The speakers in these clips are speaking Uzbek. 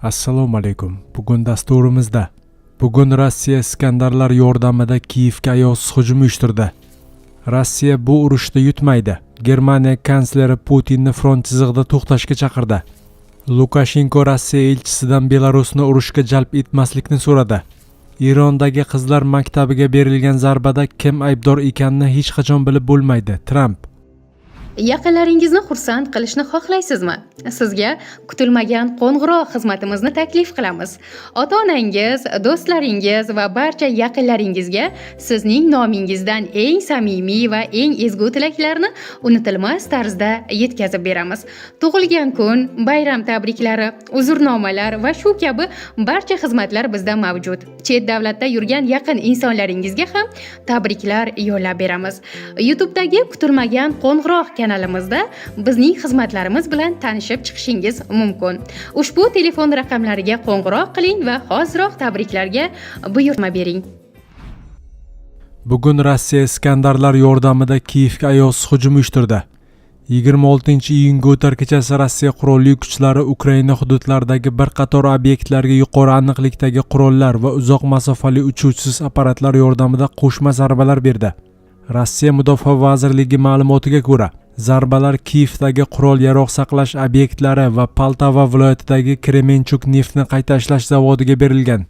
Assalomu alaykum. Bugun dasturimizda Rossiya Iskandarlar yordamida Kiyevga ayovsiz hujum uyushtirdi. Rossiya bu urushda yutmaydi. Germaniya kansleri Putinni front chizig'ida to'xtashga chaqirdi. Lukashenko Rossiya elchisidan Belarusni urushga jalb etmaslikni so'radi. Irondagi qizlar maktabiga berilgan zarbada kim aybdor ekanini hech qachon bilib bo'lmaydi. Tramp. Yaqinlaringizni xursand qilishni xohlaysizmi? Sizga kutilmagan qo'ng'iroq xizmatimizni taklif qilamiz. Ota-onangiz, do'stlaringiz va barcha yaqinlaringizga sizning nomingizdan eng samimiy va eng ezgu tilaklarni unutilmas tarzda yetkazib beramiz. Tug'ilgan kun, bayram tabriklari, uzrnomalar va shu kabi barcha xizmatlar bizda mavjud. Chet davlatda yurgan yaqin insonlaringizga ham tabriklar yo'llab beramiz. YouTube'dagi kutilmagan qo'ng'iroq kanalimizda bizning xizmatlarimiz bilan tanishib chiqishingiz mumkin. Ushbu telefon raqamlariga qo'ng'iroq qiling va hoziroq tabriklarga buyurtma bering. Bugun Rossiya Iskandarlar yordamida Kiyevga ayovsiz hujum uyushtirdi. 26-iyunga o'tar kechasi Rossiya qurolli kuchlari Ukraina hududlaridagi bir qator obyektlarga yuqori aniqlikdagi qurollar va uzoq masofali uchuvchisiz apparatlar yordamida qo'shma zarbalar berdi. Rossiya Mudofaa vazirligi ma'lumotiga ko'ra, zarbalar Kiyevdagi qurol-yarog' saqlash obyektlari va Poltava viloyatidagi Kremenchuk neftni qayta ishlash zavodiga berilgan.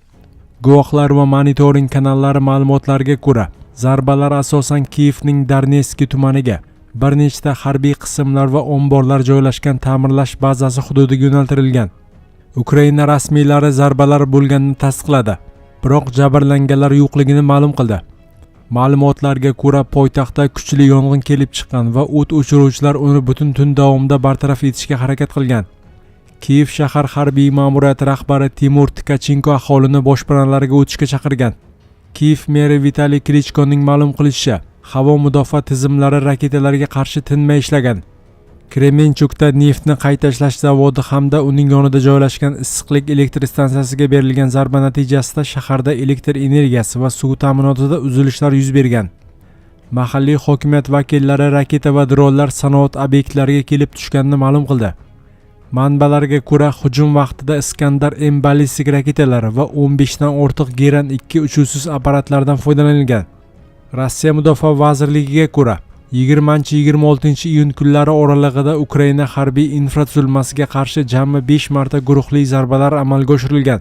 Guvohlar va monitoring kanallari ma'lumotlariga ko'ra, zarbalar asosan Kiyevning Darnetsk tumaniga, bir nechta harbiy qismlar va omborlar joylashgan ta'mirlash bazasi hududiga yo'naltirilgan. Ukraina rasmiylari zarbalar bo'lganini tasdiqladi, biroq jabrlanganlar yo'qligini ma'lum qildi. Ma'lumotlarga ko'ra, poytaxtda kuchli yong'in kelib chiqqan va o't o'chiruvchilar uni butun tun davomida bartaraf etishga harakat qilgan. Kiyev shahar harbiy ma'muriyati rahbari Timur Tkachenko aholini boshpanalariga o'tishga chaqirgan. Kiyev meri Vitaliy Klichkoning ma'lum qilishicha, havo mudofaa tizimlari raketalarga qarshi tinmay ishlagan. Kremenchukda neftni qayta ishlash zavodi hamda uning yonida joylashgan issiqlik elektr stansiyasiga berilgan zarba natijasida shaharda elektr energiyasi va suv ta'minotida uzilishlar yuz bergan. Mahalliy hokimiyat vakillari raketa va dronlar sanoat obyektlariga kelib tushganini ma'lum qildi. Manbalarga ko'ra, hujum vaqtida Iskandar M ballistik raketalari va 15 dan ortiq Geran 2 uchuvsiz apparatlardan foydalanilgan. Rossiya Mudofaa vazirligiga ko'ra, 20-26-iyun kunlari oralig'ida Ukraina harbiy infratuzilmasiga qarshi jami 5 marta guruhli zarbalar amalga oshirilgan.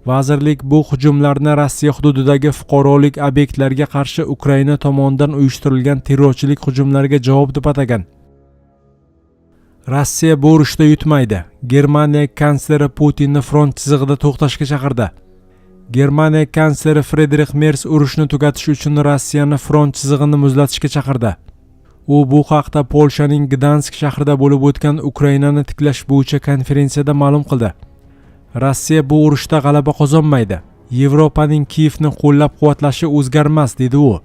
Vazirlik bu hujumlarni Rossiya hududidagi fuqarolik obyektlarga qarshi Ukraina tomonidan uyushtirilgan terrorchilik hujumlariga javob deb atagan. Rossiya bu urushda yutmaydi. Germaniya kansleri Putinni front chizig'ida to'xtashga chaqirdi. Germaniya kansleri Friedrich Merz urushni tugatish uchun Rossiyani front chizig'ini muzlatishga chaqirdi. U bu haqda Polshaning Gdansk shahrida bo'lib o'tgan Ukrainani tiklash bo'yicha konferensiyada ma'lum qildi. Rossiya bu urushda g'alaba qozonmaydi. Yevropaning Kiyevni qo'llab-quvvatlashi o'zgarmas, dedi u.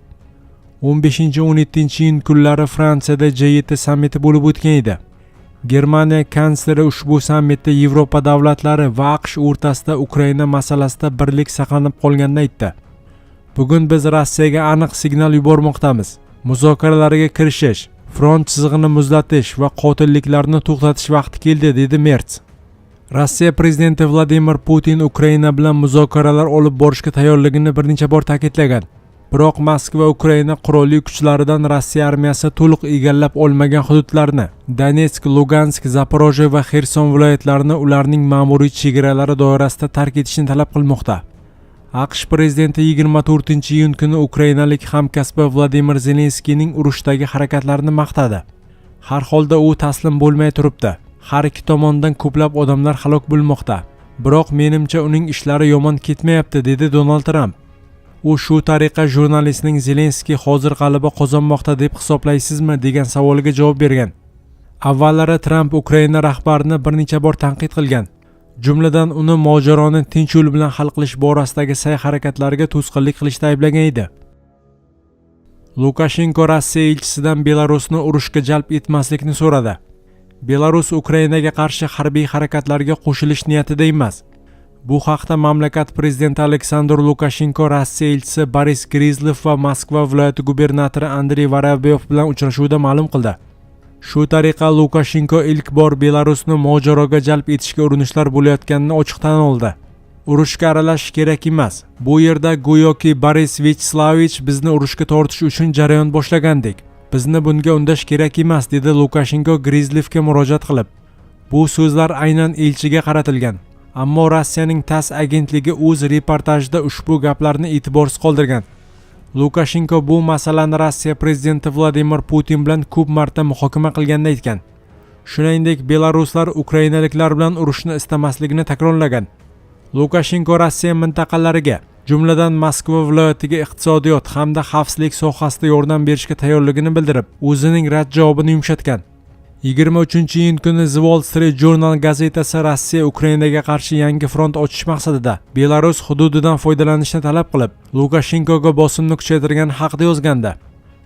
15-17-iyun kunlari Fransiyada G7 sammiti bo'lib o'tgan edi. Germaniya kansleri ushbu sammitda Yevropa davlatlari va AQSh o'rtasida Ukraina masalasida birlik saqlanib qolganini aytdi. Bugun biz Rossiyaga aniq signal yubormoqdamiz. Muzokaralarga kirishish, front chizig'ini muzlatish va qotilliklarni to'xtatish vaqti keldi, dedi Merz. Rossiya prezidenti Vladimir Putin Ukraina bilan muzokaralar olib borishga tayyorligini bir necha bor ta'kidlagan. Biroq Moskva Ukraina qurolli kuchlaridan Rossiya armiyasi to'liq egallab olmagan hududlarni, Donetsk, Lugansk, Zaporojye va Xerson viloyatlarini ularning ma'muriy chegaralari doirasida tark etishni talab qilmoqda. AQSh prezidenti 24-iyun kuni ukrainalik hamkasbi Vladimir Zelenskiyning urushdagi harakatlarini maqtadi. Har holda u taslim bo'lmay turibdi. Har ikki tomondan ko'plab odamlar halok bo'lmoqda. Biroq menimcha uning ishlari yomon ketmayapti, dedi Donald Trump. U shu tariqa jurnalistning Zelenskiy hozir g'alaba qozonmoqda deb hisoblaysizmi degan savoliga javob bergan. Avvallari Trump Ukraina rahbarini bir necha bor tanqid qilgan. Jumladan uni mojaroni tinch yo'l bilan hal qilish borasidagi sa'y-harakatlariga to'sqinlik qilishda ayblagan edi. Lukashenko Rossiya elchisidan Belarusni urushga jalb etmaslikni so'radi. Belarus Ukrainaga qarshi harbiy harakatlarga qo'shilish niyatida emas. Bu haqda mamlakat prezidenti Aleksandr Lukashenko Rossiya elchisi Boris Grizlov va Moskva viloyati gubernatori Andrey Vorobyov bilan uchrashuvda ma'lum qildi. Shu tariqa Lukashenko ilk bor Belarusni mojaroga jalb etishga urinishlar bo'layotganini ochiq tan oldi. Urushga aralashish kerak emas. Bu yerda go'yoki Boris Vyacheslavyich bizni urushga tortish uchun jarayon boshlagandek. Bizni bunga undash kerak emas, dedi Lukashenko Grizlevga murojaat qilib. Bu so'zlar aynan elchiga qaratilgan. Ammo Rossiyaning TASS agentligi o'z reportajida ushbu gaplarni e'tiborsiz qoldirgan. Lukashenko bu masalani Rossiya prezidenti Vladimir Putin bilan ko'p marta muhokama qilganini aytgan. Shuningdek, belaruslar ukrainaliklar bilan urushni istamasligini takrorlagan. Lukashenko Rossiya mintaqalariga, jumladan Moskva viloyatiga iqtisodiyot hamda xavfsizlik sohasida yordam berishga tayyorligini bildirib, o'zining rad javobini yumshatgan. 23-iyun kuni The Wall Street Journal gazetasi Rossiya Ukrainaga qarshi yangi front ochish maqsadida Belarus hududidan foydalanishni talab qilib, Lukashenkoga bosimni kuchaytirgani haqida yozganda,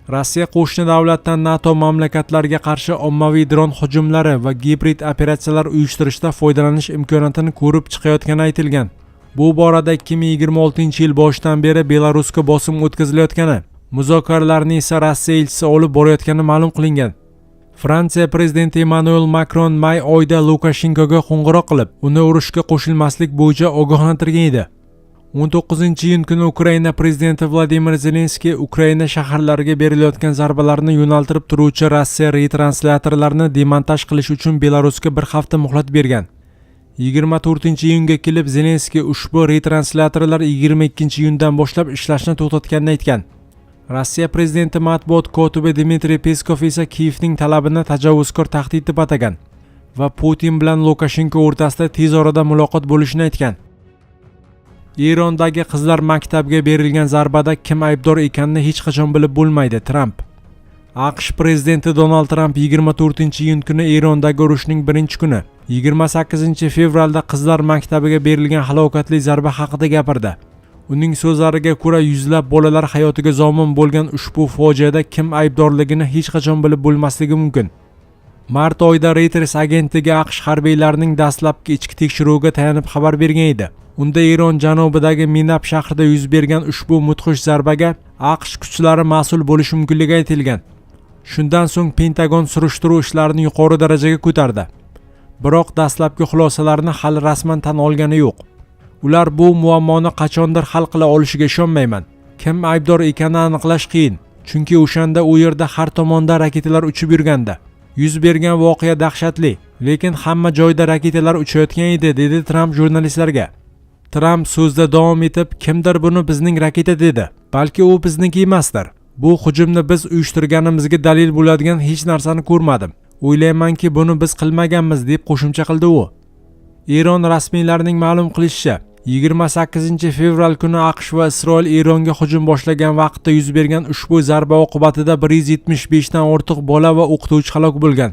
Rossiya qo'shni davlatdan NATO mamlakatlariga qarshi ommaviy dron hujumlari va gibrid operatsiyalar uyushtirishda foydalanish imkoniyatini ko'rib chiqayotgani aytilgan. Bu borada 2026-yil boshidan beri Belarusga bosim o'tkazilayotgani, muzokaralarni esa Rossiya elchisi olib borayotgani ma'lum qilingan. Fransiya prezidenti Emmanuel Macron may oyida Lukashenkoga qo'ng'iroq qilib, uni urushga qo'shilmaslik bo'yicha ogohlantirgan edi. 19-iyun kuni Ukraina prezidenti Vladimir Zelenskiy Ukraina shaharlariga berilayotgan zarbalarni yo'naltirib turuvchi Rossiya retranslyatorlarini demontaj qilish uchun Belarusga bir hafta muhlat bergan. 24-iyunga kelib Zelenskiy ushbu retransляtorlar 22-iyundan boshlab ishlashni to'xtatganini aytgan. Rossiya prezidenti matbuot kotibi Dmitriy Peskov esa Kiyevning talabini tajovuzkor tahdid deb atagan va Putin bilan Lukashenko o'rtasida tez orada muloqot bo'lishini aytgan. Erondagi qizlar maktabiga berilgan zarbada kim aybdor ekanini hech qachon bilib bo'lmaydi, Tramp. AQSh prezidenti Donald Tramp 24-iyun kuni Erondagi urushning birinchi kuni, 28-fevralda qizlar maktabiga berilgan halokatli zarba haqida gapirdi. Uning so'zlariga ko'ra, yuzlab bolalar hayotiga zomin bo'lgan ushbu fojiada kim aybdorligini hech qachon bilib bo'lmasligi mumkin. Mart oyida Reuters agentligi AQSh harbiylarining dastlabki ichki tekshiruviga tayanib xabar bergan edi. Unda Eron janubidagi Minab shahrida yuz bergan ushbu mudhish zarbaga AQSh kuchlari mas'ul bo'lishi mumkinligi aytilgan. Shundan so'ng Pentagon surishtiruv ishlarini yuqori darajaga ko'tardi. Biroq dastlabki xulosalarni hali rasman tan olgani yo'q. Ular bu muammoni qachondir hal qila olishiga ishonmayman. Kim aybdor ekanini aniqlash qiyin, chunki o'shanda u yerda har tomonda raketalar uchib yurganda. Yuz bergan voqea dahshatli, lekin hamma joyda raketalar uchayotgan edi, dedi Tramp jurnalistlarga. Tramp so'zda davom etib, kimdir buni bizning raketa dedi, balki u bizniki emasdir. Bu hujumni biz uyushtirganimizga dalil bo'ladigan hech narsani ko'rmadim. O'ylaymanki, buni biz qilmaganmiz, deb qo'shimcha qildi u. Eron rasmiylarining ma'lum qilishicha, 28-fevral kuni AQSh va Isroil Eronga hujum boshlagan vaqtda yuz bergan ushbu zarba oqibatida 175 dan ortiq bola va o'qituvchi halok bo'lgan.